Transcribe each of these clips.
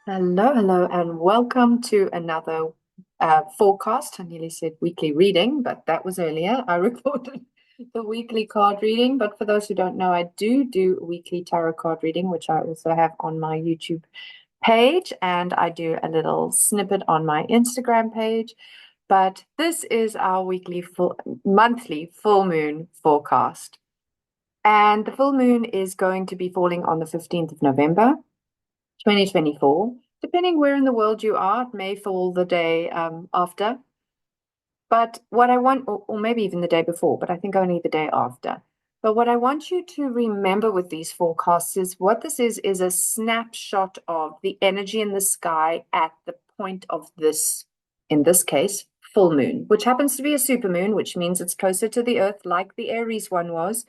Hello, hello, and welcome to another forecast. I nearly said weekly reading, but that was earlier. I recorded the weekly card reading. But for those who don't know, I do weekly tarot card reading, which I also have on my YouTube page, and I do a little snippet on my Instagram page. But this is our monthly full moon forecast. And the full moon is going to be falling on the 15th of November. 2024. Depending where in the world you are, it may fall the day after. But what I want, or maybe even the day before, but I think only the day after. But what I want you to remember with these forecasts is what this is a snapshot of the energy in the sky at the point of this, in this case, full moon, which happens to be a supermoon, which means it's closer to the Earth, like the Aries one was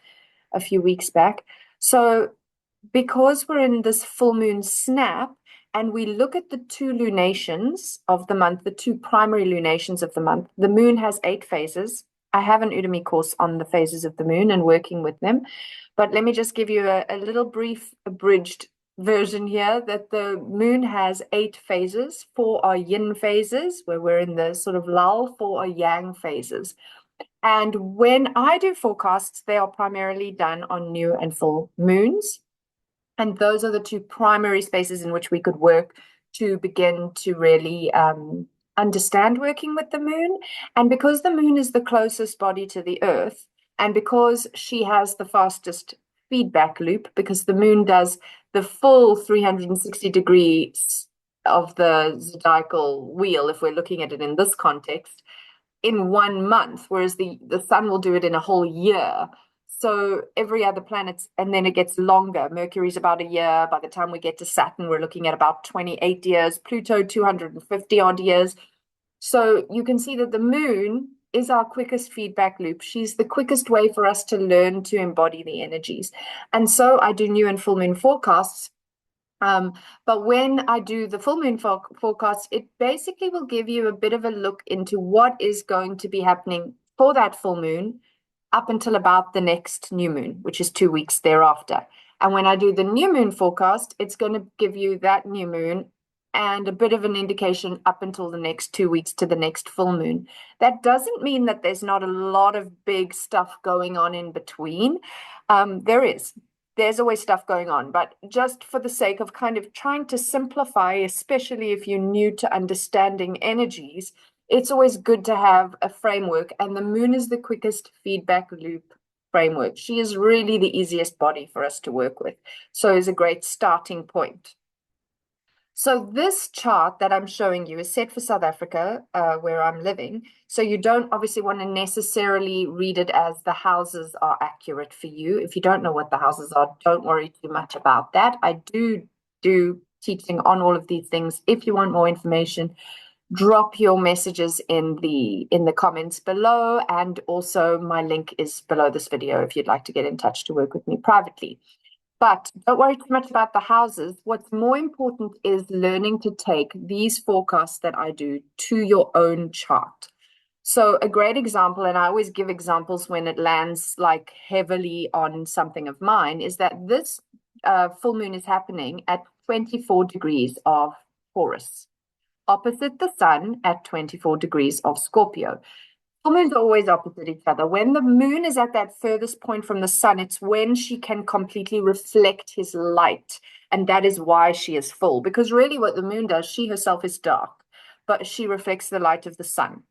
a few weeks back. So because we're in this full moon snap and we look at the two lunations of the month, the two primary lunations of the month, the moon has 8 phases. I have an Udemy course on the phases of the moon and working with them. But let me just give you a little brief abridged version here that the moon has 8 phases. 4 are yin phases, where we're in the sort of lull. 4 are yang phases. And when I do forecasts, they are primarily done on new and full moons. And those are the two primary spaces in which we could work to begin to really understand working with the moon. And because the moon is the closest body to the Earth, and because she has the fastest feedback loop, because the moon does the full 360 degrees of the zodiacal wheel, if we're looking at it in this context, in 1 month, whereas the sun will do it in a whole year. So every other planet, and then it gets longer. Mercury's about a year. By the time we get to Saturn, we're looking at about 28 years. Pluto, 250 odd years. So you can see that the moon is our quickest feedback loop. She's the quickest way for us to learn to embody the energies. And so I do new and full moon forecasts. But when I do the full moon forecast, it basically will give you a bit of a look into what is going to be happening for that full moon up until about the next new moon, which is 2 weeks thereafter. And when I do the new moon forecast, it's going to give you that new moon and a bit of an indication up until the next 2 weeks to the next full moon. That doesn't mean that there's not a lot of big stuff going on in between. There is. There's always stuff going on, but just for the sake of kind of trying to simplify, especially if you're new to understanding energies, it's always good to have a framework, and the moon is the quickest feedback loop framework. She is really the easiest body for us to work with. So it's a great starting point. So this chart that I'm showing you is set for South Africa, where I'm living. So you don't obviously want to necessarily read it as the houses are accurate for you. If you don't know what the houses are, don't worry too much about that. I do teaching on all of these things. If you want more information, drop your messages in the comments below, and also my link is below this video if you'd like to get in touch to work with me privately. But don't worry too much about the houses. What's more important is learning to take these forecasts that I do to your own chart. So a great example, and I always give examples when it lands like heavily on something of mine, is that this full moon is happening at 24 degrees of Taurus, opposite the sun at 24 degrees of Scorpio. Full moons are always opposite each other. When the moon is at that furthest point from the sun, it's when she can completely reflect his light. And that is why she is full. Because really what the moon does, she herself is dark, but she reflects the light of the sun.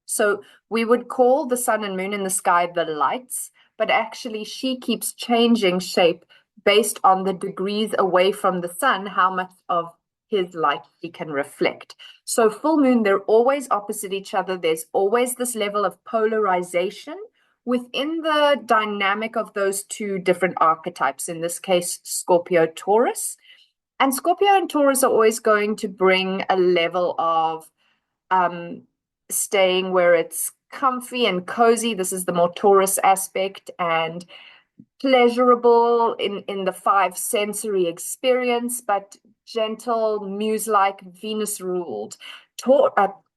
So we would call the sun and moon in the sky the lights, but actually she keeps changing shape based on the degrees away from the sun, how much of his light he can reflect. So full moon, they're always opposite each other. There's always this level of polarization within the dynamic of those two different archetypes, in this case, Scorpio, Taurus. And Scorpio and Taurus are always going to bring a level of staying where it's comfy and cozy. This is the more Taurus aspect, and pleasurable in the 5 sensory experience, but gentle, muse-like, Venus ruled.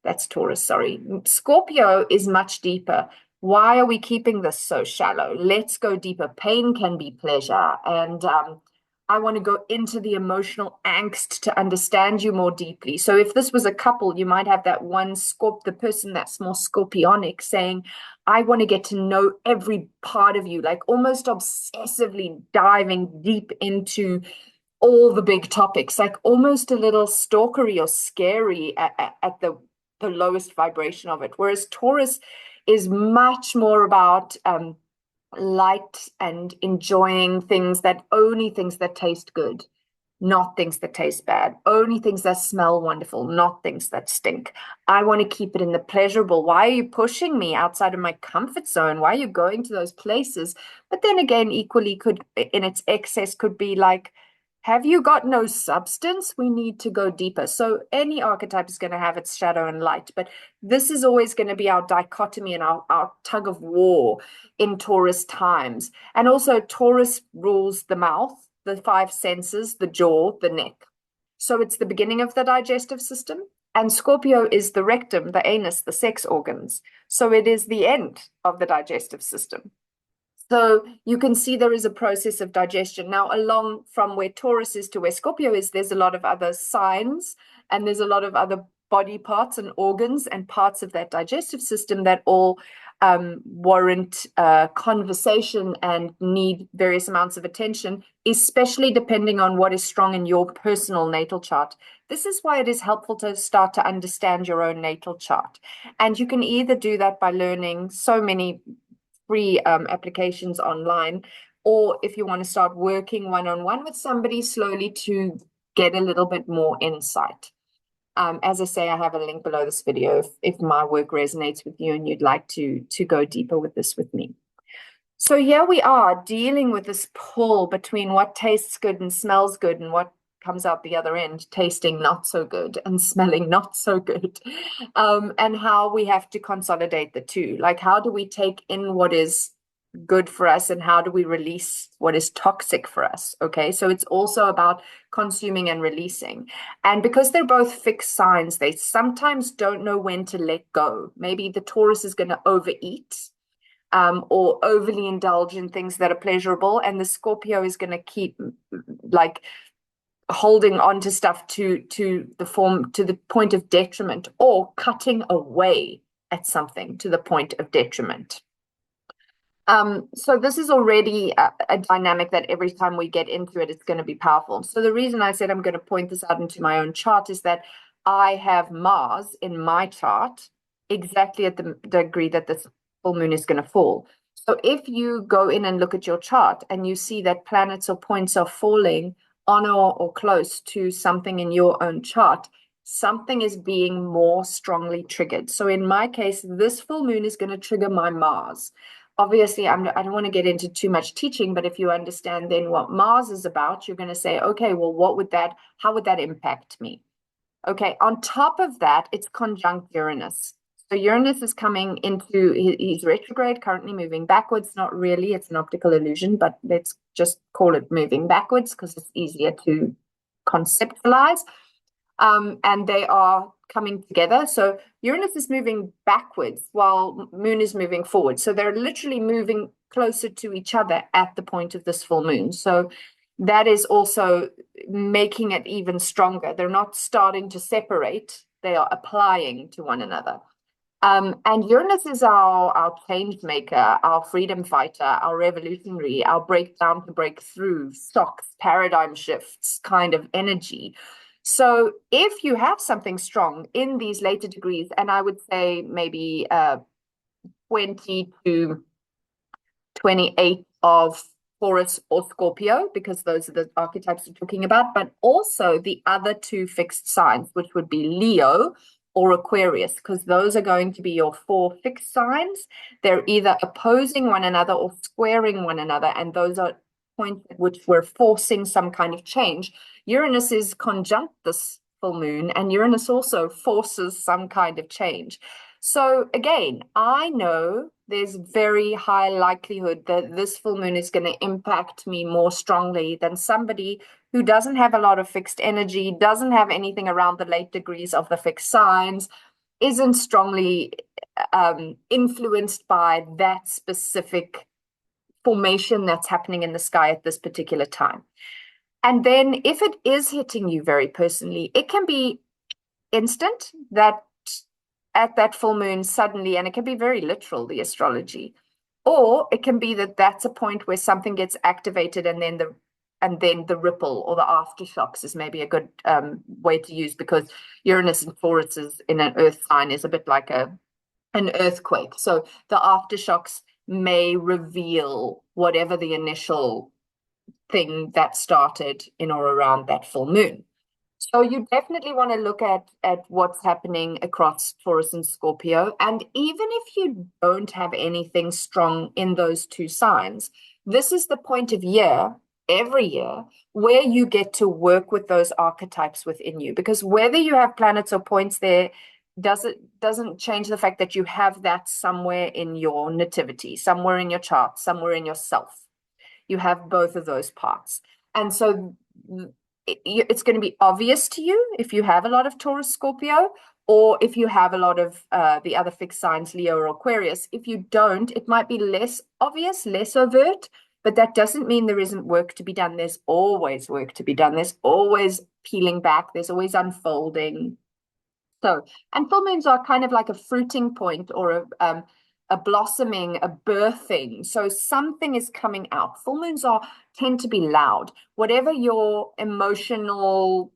That's Taurus, sorry. Scorpio is much deeper. Why are we keeping this so shallow? Let's go deeper. Pain can be pleasure, and I want to go into the emotional angst to understand you more deeply. So if this was a couple, you might have that one the person that's more scorpionic saying, I want to get to know every part of you, like almost obsessively diving deep into all the big topics, like almost a little stalkery or scary at the lowest vibration of it. Whereas Taurus is much more about light and enjoying only things that taste good, not things that taste bad, only things that smell wonderful, not things that stink. I want to keep it in the pleasurable. Why are you pushing me outside of my comfort zone? Why are you going to those places? But then again, equally could, in its excess, could be like, have you got no substance? We need to go deeper. So any archetype is going to have its shadow and light, but this is always going to be our dichotomy and our tug of war in Taurus times. And also Taurus rules the mouth, the five senses, the jaw, the neck. So it's the beginning of the digestive system. And Scorpio is the rectum, the anus, the sex organs. So it is the end of the digestive system. So you can see there is a process of digestion. Now, along from where Taurus is to where Scorpio is, there's a lot of other signs and there's a lot of other body parts and organs and parts of that digestive system that all warrant conversation and need various amounts of attention, especially depending on what is strong in your personal natal chart. This is why it is helpful to start to understand your own natal chart. And you can either do that by learning so many free applications online, or if you want to start working one-on-one with somebody slowly to get a little bit more insight. As I say, I have a link below this video if my work resonates with you and you'd like to go deeper with this with me. So here we are dealing with this pull between what tastes good and smells good and what comes out the other end, tasting not so good and smelling not so good, and how we have to consolidate the two. Like, how do we take in what is good for us and how do we release what is toxic for us? Okay, so it's also about consuming and releasing. And because they're both fixed signs, they sometimes don't know when to let go. Maybe the Taurus is going to overeat or overly indulge in things that are pleasurable, and the Scorpio is going to keep like holding on to stuff to the point of detriment, or cutting away at something to the point of detriment. So this is already a dynamic that every time we get into it, it's going to be powerful. So the reason I said I'm going to point this out into my own chart is that I have Mars in my chart exactly at the degree that this full moon is going to fall. So if you go in and look at your chart and you see that planets or points are falling on or close to something in your own chart, something is being more strongly triggered. So in my case, this full moon is going to trigger my Mars. Obviously, I don't want to get into too much teaching, but if you understand then what Mars is about, you're going to say, okay, well, how would that impact me? Okay, on top of that, it's conjunct Uranus. So Uranus is coming into, he's retrograde, currently moving backwards. Not really, it's an optical illusion, but let's just call it moving backwards because it's easier to conceptualize. And they are coming together. So Uranus is moving backwards while Moon is moving forward. So they're literally moving closer to each other at the point of this full moon. So that is also making it even stronger. They're not starting to separate, they are applying to one another. And Uranus is our change maker, our freedom fighter, our revolutionary, our breakdown to break through, shocks, paradigm shifts kind of energy. So if you have something strong in these later degrees, and I would say maybe 20 to 28 of Taurus or Scorpio, because those are the archetypes we're talking about, but also the other two fixed signs, which would be Leo or Aquarius, because those are going to be your four fixed signs. They're either opposing one another or squaring one another, and those are points at which we're forcing some kind of change. Uranus is conjunct this full moon, and Uranus also forces some kind of change. So again, I know there's very high likelihood that this full moon is going to impact me more strongly than somebody who doesn't have a lot of fixed energy, doesn't have anything around the late degrees of the fixed signs, isn't strongly influenced by that specific formation that's happening in the sky at this particular time. And then if it is hitting you very personally, it can be instant that at that full moon suddenly, and it can be very literal, the astrology, or it can be that that's a point where something gets activated and then the ripple or the aftershocks is maybe a good way to use, because Uranus and Taurus is in an earth sign is a bit like an earthquake. So the aftershocks may reveal whatever the initial thing that started in or around that full moon. So you definitely want to look at what's happening across Taurus and Scorpio. And even if you don't have anything strong in those two signs, this is the point of year, every year, where you get to work with those archetypes within you. Because whether you have planets or points there doesn't change the fact that you have that somewhere in your nativity, somewhere in your chart, somewhere in yourself. You have both of those parts. And so it's going to be obvious to you if you have a lot of Taurus, Scorpio, or if you have a lot of the other fixed signs, Leo or Aquarius. If you don't, it might be less obvious, less overt, but that doesn't mean there isn't work to be done. There's always work to be done. There's always peeling back. There's always unfolding. So, and full moons are kind of like a fruiting point or a blossoming, a birthing. So something is coming out. Full moons tend to be loud. Whatever your emotional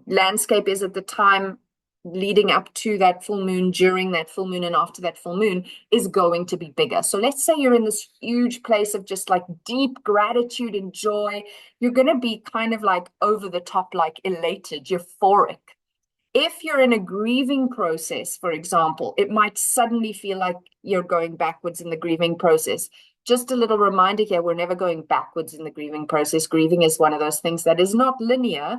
landscape is at the time leading up to that full moon, during that full moon, and after that full moon is going to be bigger. So let's say you're in this huge place of just like deep gratitude and joy. You're going to be kind of like over the top, like elated, euphoric. If you're in a grieving process, for example, it might suddenly feel like you're going backwards in the grieving process. Just a little reminder here, we're never going backwards in the grieving process. Grieving is one of those things that is not linear.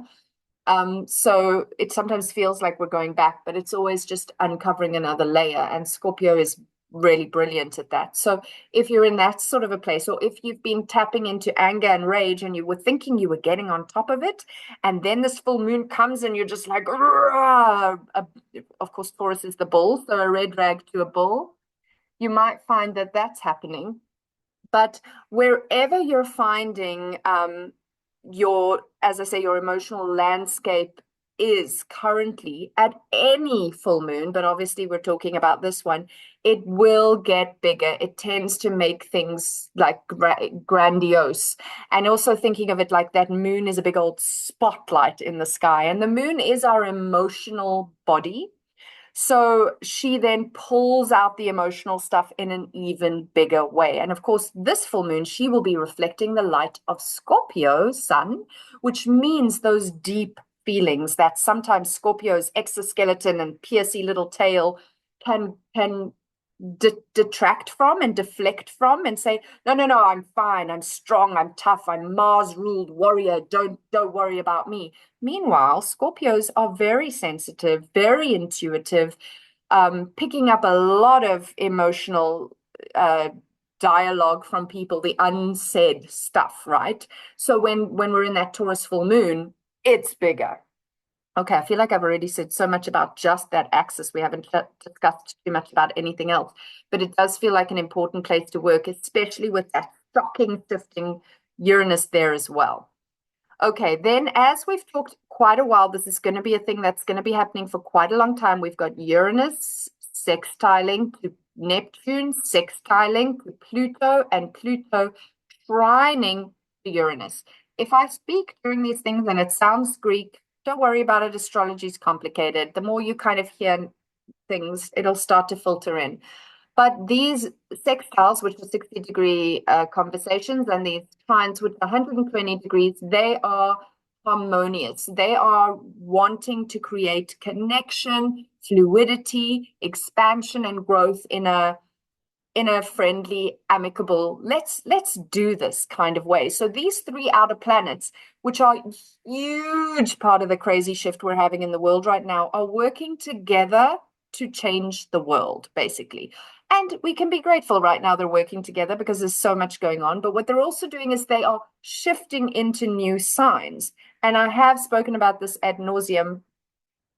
So it sometimes feels like we're going back, but it's always just uncovering another layer. And Scorpio is really brilliant at that. So if you're in that sort of a place, or if you've been tapping into anger and rage and you were thinking you were getting on top of it, and then this full moon comes and you're just like, of course, Taurus is the bull, so a red rag to a bull, you might find that that's happening. But wherever you're finding as I say, your emotional landscape is currently at any full moon, but obviously we're talking about this one, it will get bigger. It tends to make things like grandiose. And also thinking of it like that moon is a big old spotlight in the sky. And the moon is our emotional body. So she then pulls out the emotional stuff in an even bigger way. And of course, this full moon, she will be reflecting the light of Scorpio sun, which means those deep feelings that sometimes Scorpio's exoskeleton and piercy little tail can detract from and deflect from and say, no, I'm fine, I'm strong, I'm tough, I'm Mars ruled warrior, don't worry about me. Meanwhile, Scorpios are very sensitive, very intuitive, picking up a lot of emotional dialogue from people, the unsaid stuff, right? So when we're in that Taurus full moon, it's bigger. Okay, I feel like I've already said so much about just that axis. We haven't discussed too much about anything else, but it does feel like an important place to work, especially with that shocking shifting Uranus there as well. Okay, then as we've talked quite a while, this is going to be a thing that's going to be happening for quite a long time. We've got Uranus sextiling to Neptune, sextiling to Pluto, and Pluto trining to Uranus. If I speak during these things and it sounds Greek, don't worry about it. Astrology is complicated. The more you kind of hear things, it'll start to filter in. But these sextiles, which are 60-degree conversations, and these trines, which are 120 degrees, they are harmonious. They are wanting to create connection, fluidity, expansion, and growth in a friendly, amicable, let's do this kind of way. So these three outer planets, which are a huge part of the crazy shift we're having in the world right now, are working together to change the world, basically. And we can be grateful right now they're working together because there's so much going on. But what they're also doing is they are shifting into new signs. And I have spoken about this ad nauseum,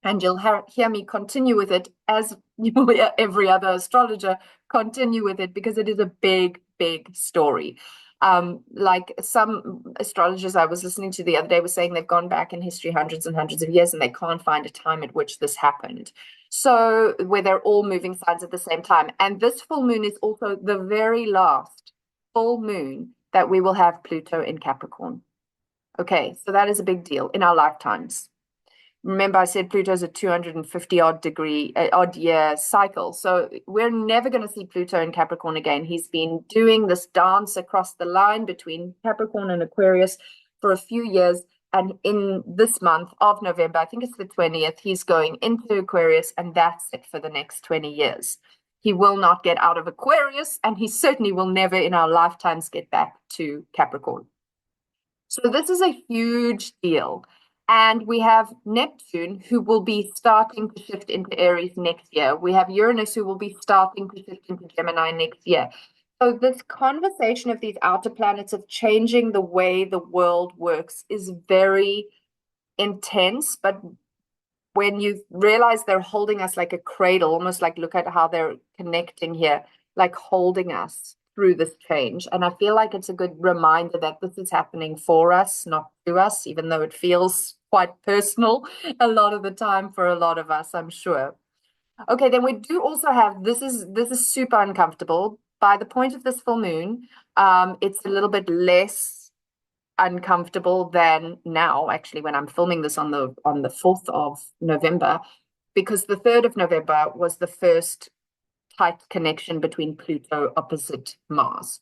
and you'll hear me continue with it as you will hear every other astrologer continue with it, because it is a big, big story. Like some astrologers I was listening to the other day were saying they've gone back in history hundreds and hundreds of years and they can't find a time at which this happened. So where they're all moving signs at the same time. And this full moon is also the very last full moon that we will have Pluto in Capricorn. Okay, so that is a big deal in our lifetimes. Remember, I said Pluto's a 250 odd year cycle. So we're never going to see Pluto in Capricorn again. He's been doing this dance across the line between Capricorn and Aquarius for a few years. And in this month of November, I think it's the 20th, he's going into Aquarius, and that's it for the next 20 years. He will not get out of Aquarius, and he certainly will never in our lifetimes get back to Capricorn. So this is a huge deal. And we have Neptune, who will be starting to shift into Aries next year. We have Uranus, who will be starting to shift into Gemini next year. So this conversation of these outer planets of changing the way the world works is very intense. But when you realize they're holding us like a cradle, almost like look at how they're connecting here, like holding us through this change. And I feel like it's a good reminder that this is happening for us, not to us, even though it feels quite personal a lot of the time for a lot of us, I'm sure. Okay, then we do also have this is super uncomfortable. By the point of this full moon, it's a little bit less uncomfortable than now, actually, when I'm filming this on the 4th of November, because the 3rd of November was the first tight connection between Pluto opposite Mars.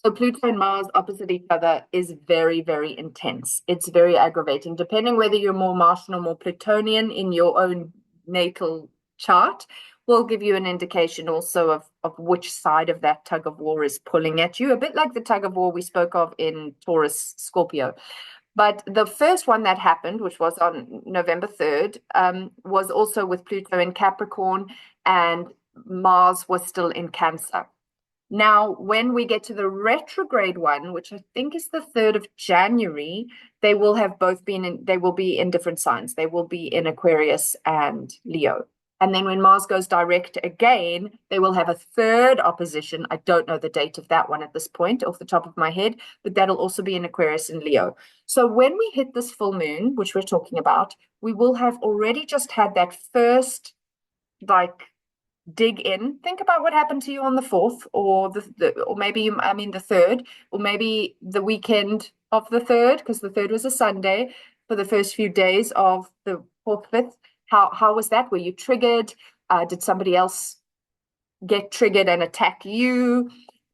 So Pluto and Mars opposite each other is very, very intense. It's very aggravating, depending whether you're more Martian or more Plutonian in your own natal chart. Will give you an indication also of which side of that tug of war is pulling at you, a bit like the tug of war we spoke of in Taurus, Scorpio. But the first one that happened, which was on November 3rd, was also with Pluto in Capricorn, and Mars was still in Cancer. Now, when we get to the retrograde one, which I think is the 3rd of January, they will have both been in, they will be in different signs. They will be in Aquarius and Leo. And then when Mars goes direct again, they will have a third opposition. I don't know the date of that one at this point off the top of my head, but that'll also be in Aquarius and Leo. So when we hit this full moon, which we're talking about, we will have already just had that first, like, dig in. Think about what happened to you on the 4th, or or maybe the 3rd, or maybe the weekend of the 3rd, because the 3rd was a Sunday, for the first few days of the 4th, 5th. How was that? Were you triggered? Did somebody else get triggered and attack you?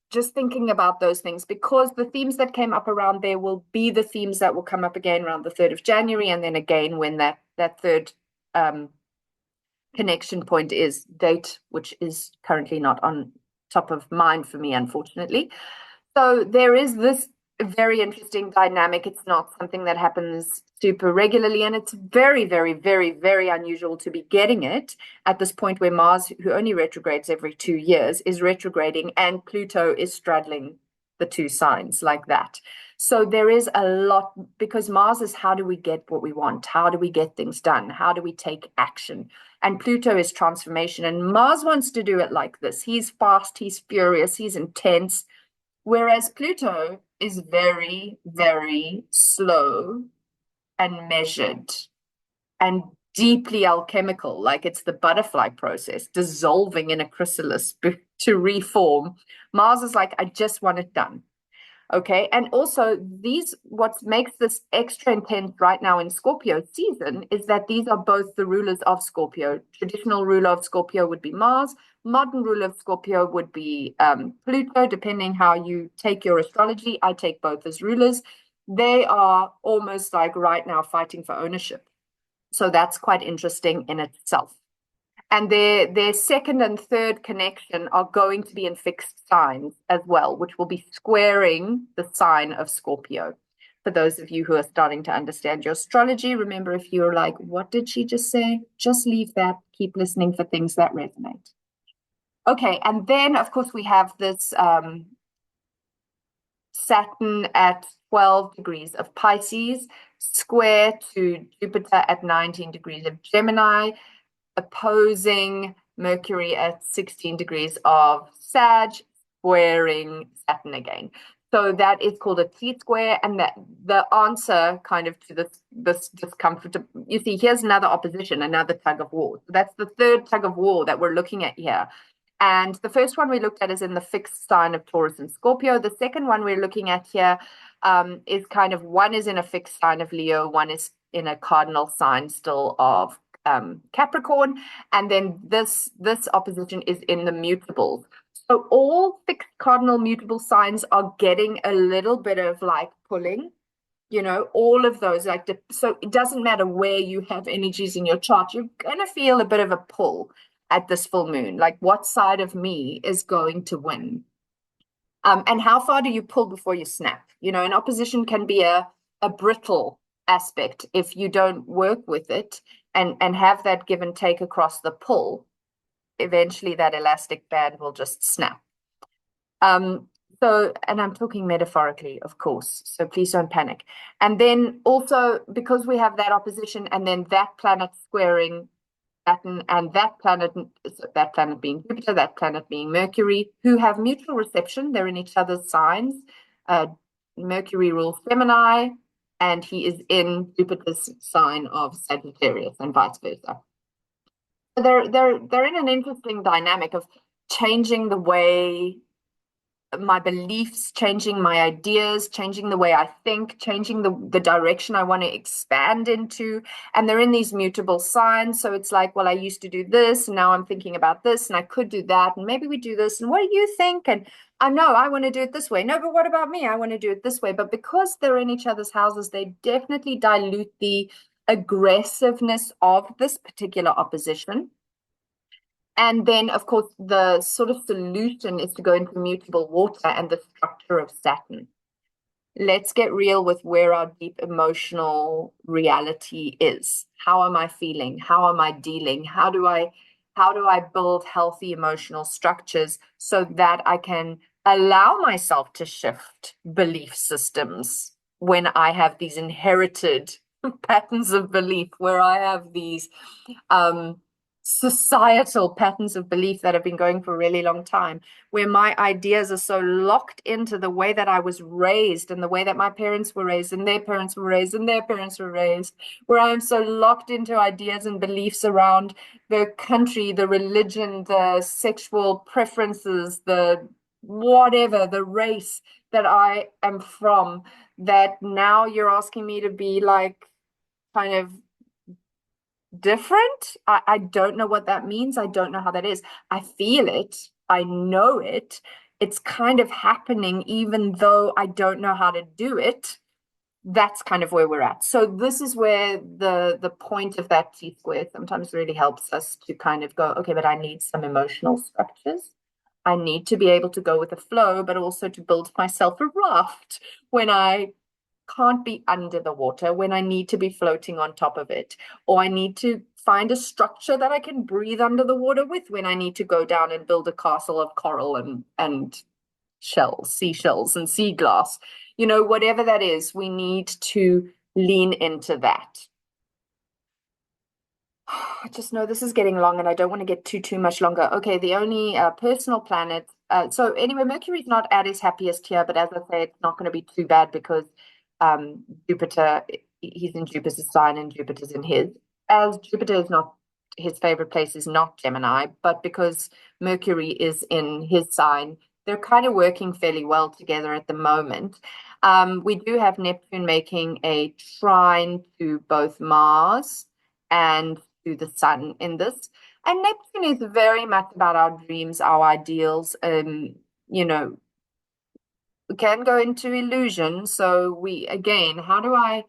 Just thinking about those things, because the themes that came up around there will be the themes that will come up again around the 3rd of January, and then again when that third connection point is date, which is currently not on top of mind for me, unfortunately. So there is this very interesting dynamic. It's not something that happens super regularly, and it's very, very, very, very unusual to be getting it at this point where Mars, who only retrogrades every 2 years, is retrograding, and Pluto is straddling the two signs like that. So there is a lot, because Mars is how do we get what we want? How do we get things done? How do we take action? And Pluto is transformation, and Mars wants to do it like this. He's fast, he's furious, he's intense, whereas Pluto is very, very slow and measured and deeply alchemical, like it's the butterfly process, dissolving in a chrysalis to reform. Mars is like, I just want it done. Okay. And also what makes this extra intense right now in Scorpio season is that these are both the rulers of Scorpio. Traditional ruler of Scorpio would be Mars. Modern ruler of Scorpio would be Pluto, depending how you take your astrology. I take both as rulers. They are almost like right now fighting for ownership. So that's quite interesting in itself. And their second and third connection are going to be in fixed signs as well, which will be squaring the sign of Scorpio. For those of you who are starting to understand your astrology, remember, if you're like, what did she just say? Just leave that. Keep listening for things that resonate. Okay, and then, of course, we have this Saturn at 12 degrees of Pisces, square to Jupiter at 19 degrees of Gemini, opposing Mercury at 16 degrees of Sag, squaring Saturn again. So that is called a T-square, and that the answer kind of to this discomfort. You see, here's another opposition, another tug of war. So that's the third tug of war that we're looking at here. And the first one we looked at is in the fixed sign of Taurus and Scorpio. The second one we're looking at here is kind of, one is in a fixed sign of Leo, one is in a cardinal sign still of Capricorn, and then this opposition is in the mutables. So all fixed cardinal mutable signs are getting a little bit of like pulling, all of those, like, so it doesn't matter where you have energies in your chart, you're going to feel a bit of a pull at this full moon. Like, what side of me is going to win? And how far do you pull before you snap? An opposition can be a brittle aspect if you don't work with it and have that give and take across the pull. Eventually that elastic band will just snap. So, and I'm talking metaphorically, of course, so please don't panic. And then also, because we have that opposition and then that planet squaring Saturn, and that planet being Jupiter, that planet being Mercury, who have mutual reception, they're in each other's signs. Mercury rules Gemini, and he is in Jupiter's sign of Sagittarius, and vice versa. So they're in an interesting dynamic of changing the way my beliefs, changing my ideas, changing the way I think, changing the direction I want to expand into. And they're in these mutable signs. So it's like, well, I used to do this, and now I'm thinking about this, and I could do that, and maybe we do this, and what do you think? And I know I want to do it this way. No, but what about me? I want to do it this way. But because they're in each other's houses, they definitely dilute the aggressiveness of this particular opposition. And then, of course, the sort of solution is to go into mutable water and the structure of Saturn. Let's get real with where our deep emotional reality is. How am I feeling? How am I dealing? How do I build healthy emotional structures so that I can allow myself to shift belief systems when I have these inherited patterns of belief, where I have these societal patterns of belief that have been going for a really long time, where my ideas are so locked into the way that I was raised and the way that my parents were raised and their parents were raised and their parents were raised, where I am so locked into ideas and beliefs around the country, the religion, the sexual preferences, the whatever, the race that I am from, that now you're asking me to be like kind of different. I don't know what that means. I don't know how that is. I feel it. I know it. It's kind of happening, even though I don't know how to do it. That's kind of where we're at. So this is where the point of that T-square sometimes really helps us to kind of go, okay, but I need some emotional structures. I need to be able to go with the flow, but also to build myself a raft when I can't be under the water, when I need to be floating on top of it, or I need to find a structure that I can breathe under the water with when I need to go down and build a castle of coral and shells, seashells and sea glass. Whatever that is, we need to lean into that. I just know this is getting long and I don't want to get too much longer. Okay, the only personal planet. So anyway, Mercury's not at its happiest here, but as I say, it's not going to be too bad because Jupiter, he's in Jupiter's sign and Jupiter's in his. As Jupiter is not, his favorite place is not Gemini, but because Mercury is in his sign, they're kind of working fairly well together at the moment. We do have Neptune making a trine to both Mars and to the Sun in this. And Neptune is very much about our dreams, our ideals, we can go into illusion. So how do I,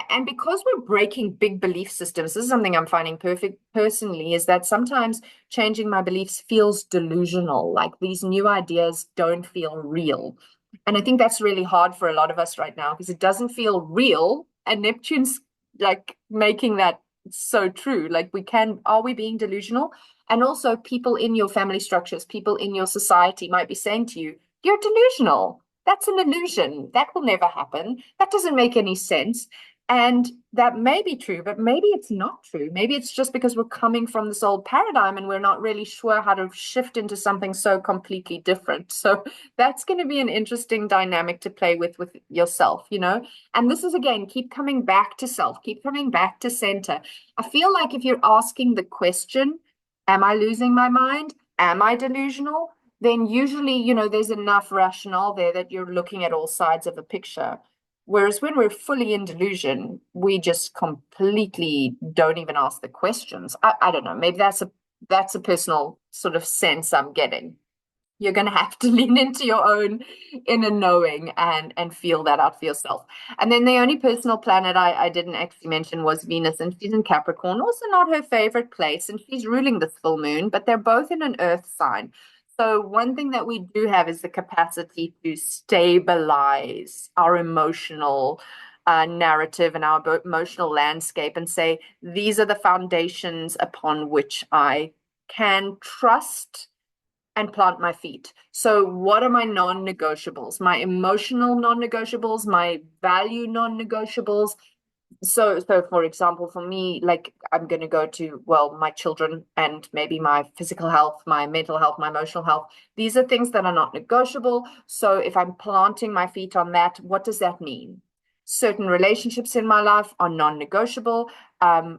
and because we're breaking big belief systems, this is something I'm finding perfect personally, is that sometimes changing my beliefs feels delusional. Like these new ideas don't feel real. And I think that's really hard for a lot of us right now because it doesn't feel real. And Neptune's like making that so true. Like are we being delusional? And also people in your family structures, people in your society might be saying to you, you're delusional. That's an illusion. That will never happen. That doesn't make any sense. And that may be true, but maybe it's not true. Maybe it's just because we're coming from this old paradigm and we're not really sure how to shift into something so completely different. So that's going to be an interesting dynamic to play with yourself, you know? And this is again, keep coming back to self, keep coming back to center. I feel like if you're asking the question, am I losing my mind? Am I delusional? Then usually, you know, there's enough rationale there that you're looking at all sides of a picture. Whereas when we're fully in delusion, we just completely don't even ask the questions. I don't know. Maybe that's a personal sort of sense I'm getting. You're going to have to lean into your own inner knowing and feel that out for yourself. And then the only personal planet I didn't actually mention was Venus, and she's in Capricorn, also not her favorite place, and she's ruling this full moon, but they're both in an earth sign. So one thing that we do have is the capacity to stabilize our emotional narrative and our emotional landscape and say, these are the foundations upon which I can trust and plant my feet. So, what are my non negotiables? My emotional non negotiables, my value non negotiables. So for example, for me, like I'm going to go to, well, my children and maybe my physical health, my mental health, my emotional health. These are things that are not negotiable. So if I'm planting my feet on that, what does that mean? Certain relationships in my life are non-negotiable.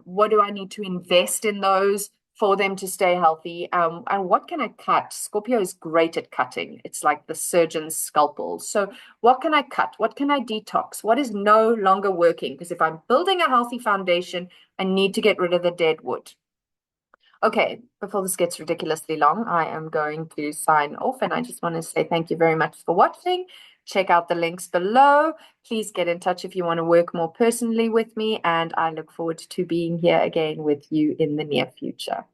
What do I need to invest in those for them to stay healthy? And what can I cut? Scorpio is great at cutting. It's like the surgeon's scalpel. So what can I cut? What can I detox? What is no longer working? Because if I'm building a healthy foundation, I need to get rid of the dead wood. Okay, before this gets ridiculously long, I am going to sign off, and I just want to say thank you very much for watching. Check out the links below. Please get in touch if you want to work more personally with me, and I look forward to being here again with you in the near future.